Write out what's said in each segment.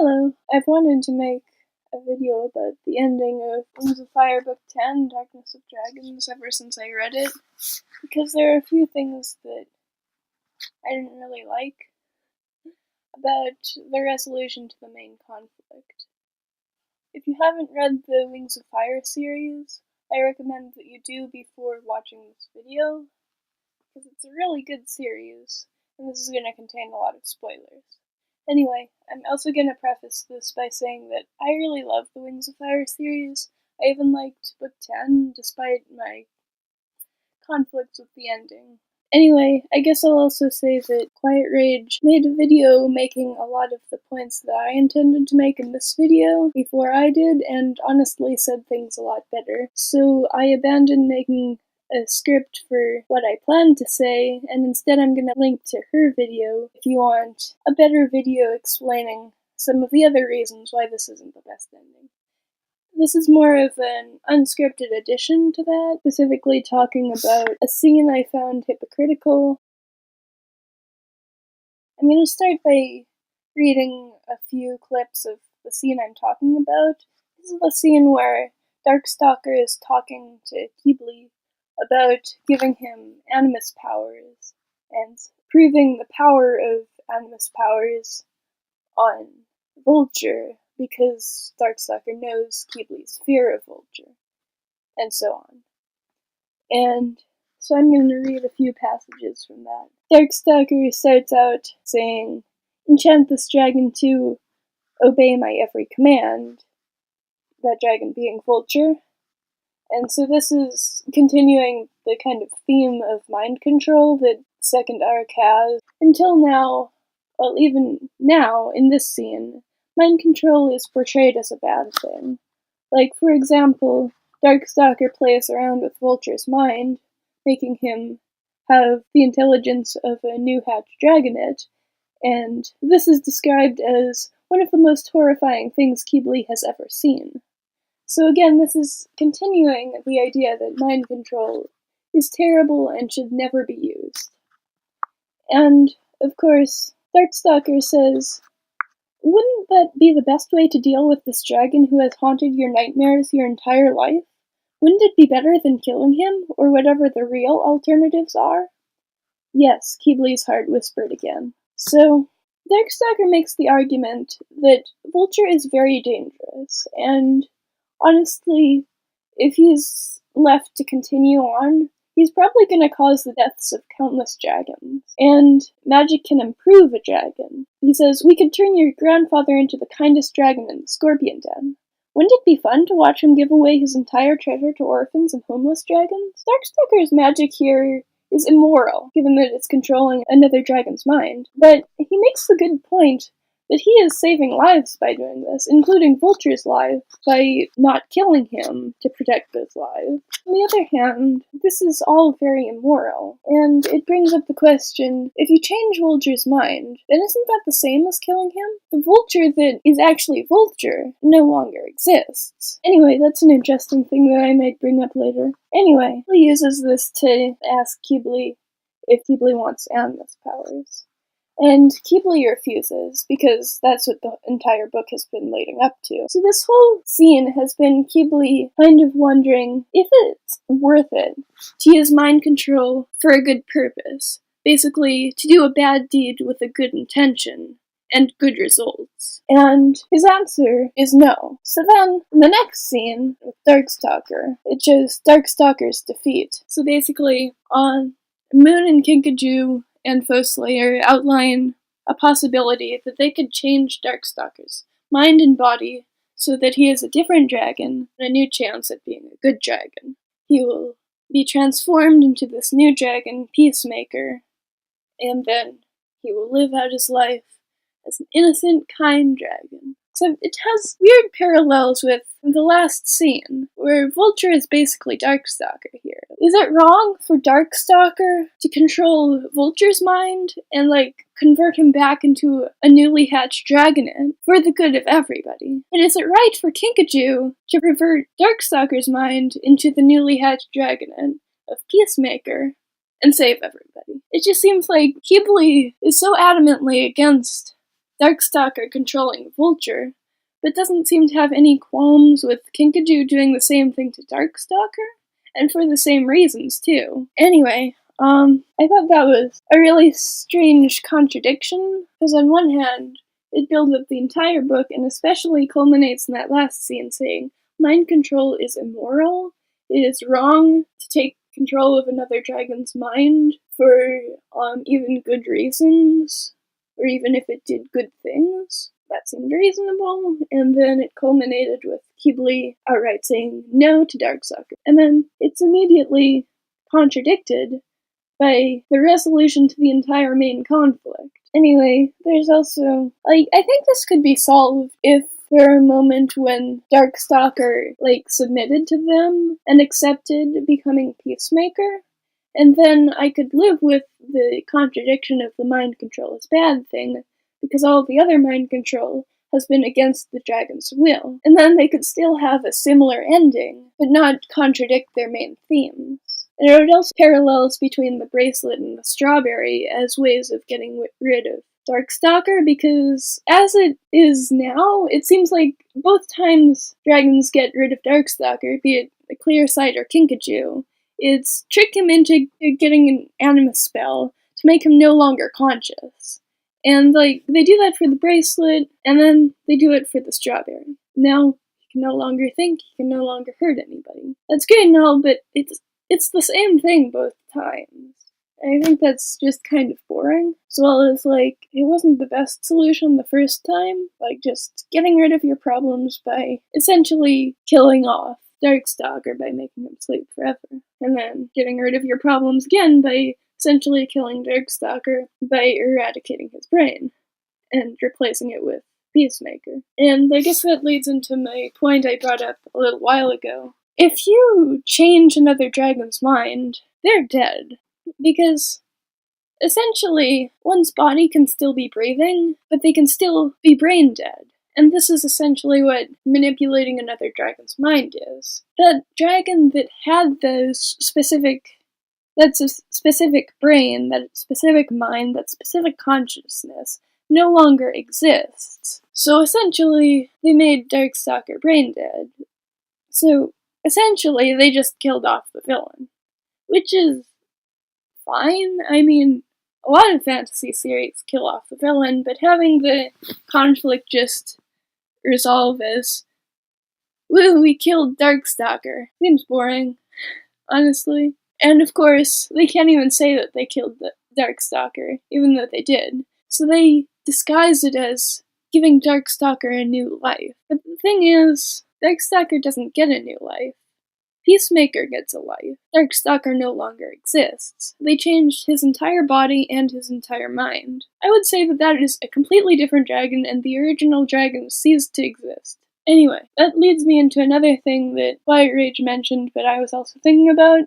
Hello, I've wanted to make a video about the ending of Wings of Fire Book 10, Darkness of Dragons, ever since I read it, because there are a few things that I didn't really like about the resolution to the main conflict. If you haven't read the Wings of Fire series, I recommend that you do before watching this video, because it's a really good series, and this is going to contain a lot of spoilers. Anyway, I'm also going to preface this by saying that I really love the Wings of Fire series. I even liked Book 10, despite my conflicts with the ending. Anyway, I guess I'll also say that Quiet Rage made a video making a lot of the points that I intended to make in this video before I did, and honestly said things a lot better. So I abandoned making a script for what I planned to say, and instead I'm gonna link to her video if you want a better video explaining some of the other reasons why this isn't the best ending. This is more of an unscripted addition to that, specifically talking about a scene I found hypocritical. I'm gonna start by reading a few clips of the scene I'm talking about. This is the scene where Darkstalker is talking to Keebly about giving him animus powers and proving the power of animus powers on Vulture because Darkstalker knows Keebly's fear of Vulture, and so on. And so I'm going to read a few passages from that. Darkstalker starts out saying, "Enchant this dragon to obey my every command," that dragon being Vulture. And so this is continuing the kind of theme of mind control that second arc has. Until now, well, even now, in this scene, mind control is portrayed as a bad thing. Like, for example, Darkstalker plays around with Vulture's mind, making him have the intelligence of a new-hatched dragonet, and this is described as one of the most horrifying things Keebly has ever seen. So again, this is continuing the idea that mind control is terrible and should never be used. And, of course, Darkstalker says, "Wouldn't that be the best way to deal with this dragon who has haunted your nightmares your entire life? Wouldn't it be better than killing him, or whatever the real alternatives are?" "Yes," Keebly's heart whispered again. So, Darkstalker makes the argument that Vulture is very dangerous, and honestly, if he's left to continue on, he's probably going to cause the deaths of countless dragons. And magic can improve a dragon. He says, "We could turn your grandfather into the kindest dragon in the Scorpion Den. Wouldn't it be fun to watch him give away his entire treasure to orphans and homeless dragons?" Darkstalker's magic here is immoral, given that it's controlling another dragon's mind. But he makes the good point that he is saving lives by doing this, including Vulture's life, by not killing him to protect those lives. On the other hand, this is all very immoral, and it brings up the question, if you change Vulture's mind, then isn't that the same as killing him? The Vulture that is actually Vulture no longer exists. Anyway, that's an interesting thing that I might bring up later. Anyway, he uses this to ask Keebly if Keebly wants animus powers. And Keebly refuses, because that's what the entire book has been leading up to. So this whole scene has been Keebly kind of wondering if it's worth it to use mind control for a good purpose. Basically, to do a bad deed with a good intention and good results. And his answer is no. So then, in the next scene, with Darkstalker, it shows Darkstalker's defeat. So basically, on Moon and Kinkajou and Foeslayer outline a possibility that they could change Darkstalker's mind and body so that he is a different dragon and a new chance at being a good dragon. He will be transformed into this new dragon, Peacemaker, and then he will live out his life as an innocent, kind dragon. So it has weird parallels with the last scene, where Vulture is basically Darkstalker here. Is it wrong for Darkstalker to control Vulture's mind and, convert him back into a newly hatched dragonet for the good of everybody? And is it right for Kinkajou to revert Darkstalker's mind into the newly hatched dragonet of Peacemaker and save everybody? It just seems like Keebly is so adamantly against Darkstalker controlling Vulture, but doesn't seem to have any qualms with Kinkajou doing the same thing to Darkstalker, and for the same reasons, too. Anyway, I thought that was a really strange contradiction, because on one hand, it builds up the entire book, and especially culminates in that last scene saying, mind control is immoral, it is wrong to take control of another dragon's mind for, even good reasons, or even if it did good things. That seemed reasonable, and then it culminated with Keebly outright saying no to Darkstalker. And then it's immediately contradicted by the resolution to the entire main conflict. Anyway, there's also, I think this could be solved if there were a moment when Darkstalker, submitted to them and accepted becoming Peacemaker, and then I could live with the contradiction of the mind control as bad thing, because all the other mind control has been against the dragon's will. And then they could still have a similar ending, but not contradict their main themes. And there would also parallels between the bracelet and the strawberry as ways of getting rid of Darkstalker, because as it is now, it seems like both times dragons get rid of Darkstalker, be it a Clear Sight or Kinkajou, it's trick him into getting an animus spell to make him no longer conscious. And, they do that for the bracelet, and then they do it for the strawberry. Now, he can no longer think, he can no longer hurt anybody. That's great and all, but it's the same thing both times. I think that's just kind of boring. As well as, it wasn't the best solution the first time. Just getting rid of your problems by essentially killing off Darkstalker by making him sleep forever. And then getting rid of your problems again by essentially killing Darkstalker by eradicating his brain and replacing it with Peacemaker. And I guess that leads into my point I brought up a little while ago. If you change another dragon's mind, they're dead. Because essentially, one's body can still be breathing, but they can still be brain dead. And this is essentially what manipulating another dragon's mind is. That dragon that had that specific brain, that specific mind, that specific consciousness, no longer exists. So essentially, they made Darkstalker brain dead. So essentially, they just killed off the villain. Which is fine. I mean, a lot of fantasy series kill off the villain, but having the conflict just resolve as, woo, we killed Darkstalker, seems boring, honestly. And of course, they can't even say that they killed the Darkstalker, even though they did. So they disguise it as giving Darkstalker a new life. But the thing is, Darkstalker doesn't get a new life. Peacemaker gets a life. Darkstalker no longer exists. They changed his entire body and his entire mind. I would say that is a completely different dragon, and the original dragon ceased to exist. Anyway, that leads me into another thing that Quiet Rage mentioned, but I was also thinking about,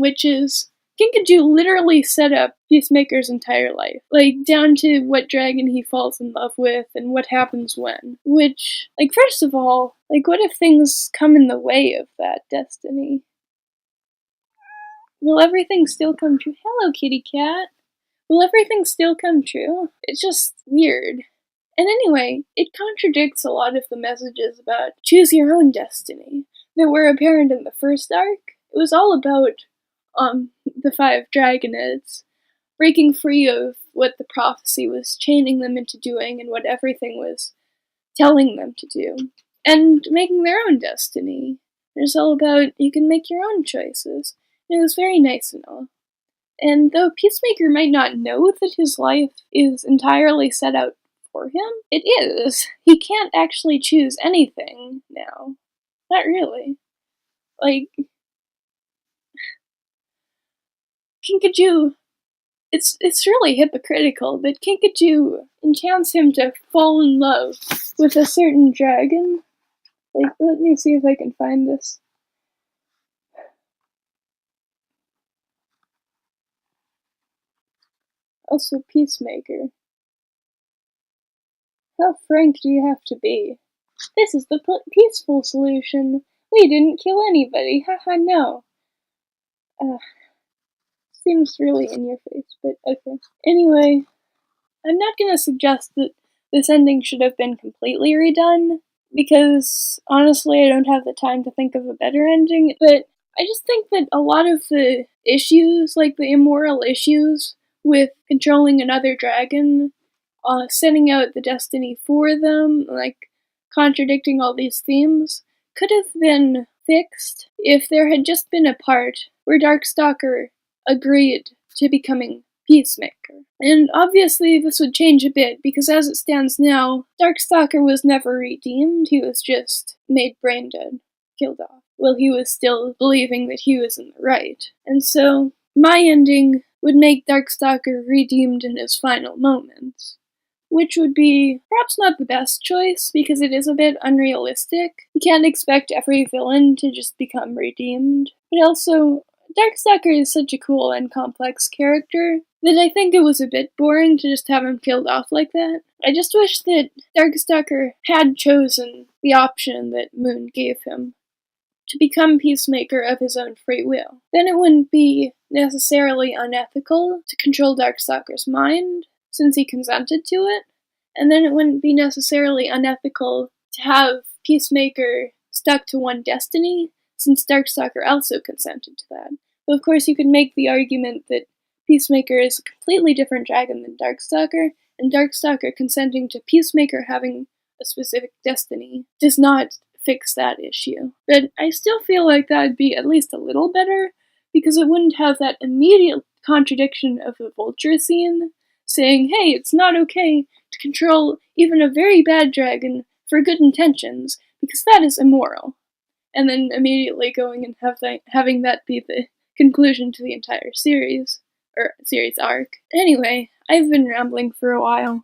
which is Kinkajou literally set up Peacemaker's entire life. Down to what dragon he falls in love with and what happens when. Which, first of all, what if things come in the way of that destiny? Will everything still come true? Hello, kitty cat. Will everything still come true? It's just weird. And anyway, it contradicts a lot of the messages about choose your own destiny that were apparent in the first arc. It was all about the 5 dragonets breaking free of what the prophecy was chaining them into doing and what everything was telling them to do, and making their own destiny. It was all about you can make your own choices. And it was very nice and all. And though Peacemaker might not know that his life is entirely set out for him, it is. He can't actually choose anything now. Not really. Kinkajou, it's really hypocritical, but Kinkajou enchants him to fall in love with a certain dragon. Let me see if I can find this. Also Peacemaker. How frank do you have to be? This is the peaceful solution. We didn't kill anybody. Haha, no. Seems really in your face, but okay. Anyway, I'm not gonna suggest that this ending should have been completely redone, because honestly I don't have the time to think of a better ending, but I just think that a lot of the issues, like the immoral issues with controlling another dragon, setting out the destiny for them, like contradicting all these themes, could have been fixed if there had just been a part where Darkstalker agreed to becoming Peacemaker. And obviously this would change a bit, because as it stands now, Darkstalker was never redeemed, he was just made brain dead, killed off, while he was still believing that he was in the right. And so, my ending would make Darkstalker redeemed in his final moments, which would be perhaps not the best choice, because it is a bit unrealistic. You can't expect every villain to just become redeemed. But also, Darkstalker is such a cool and complex character that I think it was a bit boring to just have him killed off like that. I just wish that Darkstalker had chosen the option that Moon gave him, to become Peacemaker of his own free will. Then it wouldn't be necessarily unethical to control Darkstalker's mind, since he consented to it, and then it wouldn't be necessarily unethical to have Peacemaker stuck to one destiny, since Darkstalker also consented to that. But of course you could make the argument that Peacemaker is a completely different dragon than Darkstalker, and Darkstalker consenting to Peacemaker having a specific destiny does not fix that issue. But I still feel like that'd be at least a little better, because it wouldn't have that immediate contradiction of the vulture scene, saying, hey, it's not okay to control even a very bad dragon for good intentions, because that is immoral. And then immediately going and having that be the conclusion to the entire series, or series arc. Anyway, I've been rambling for a while.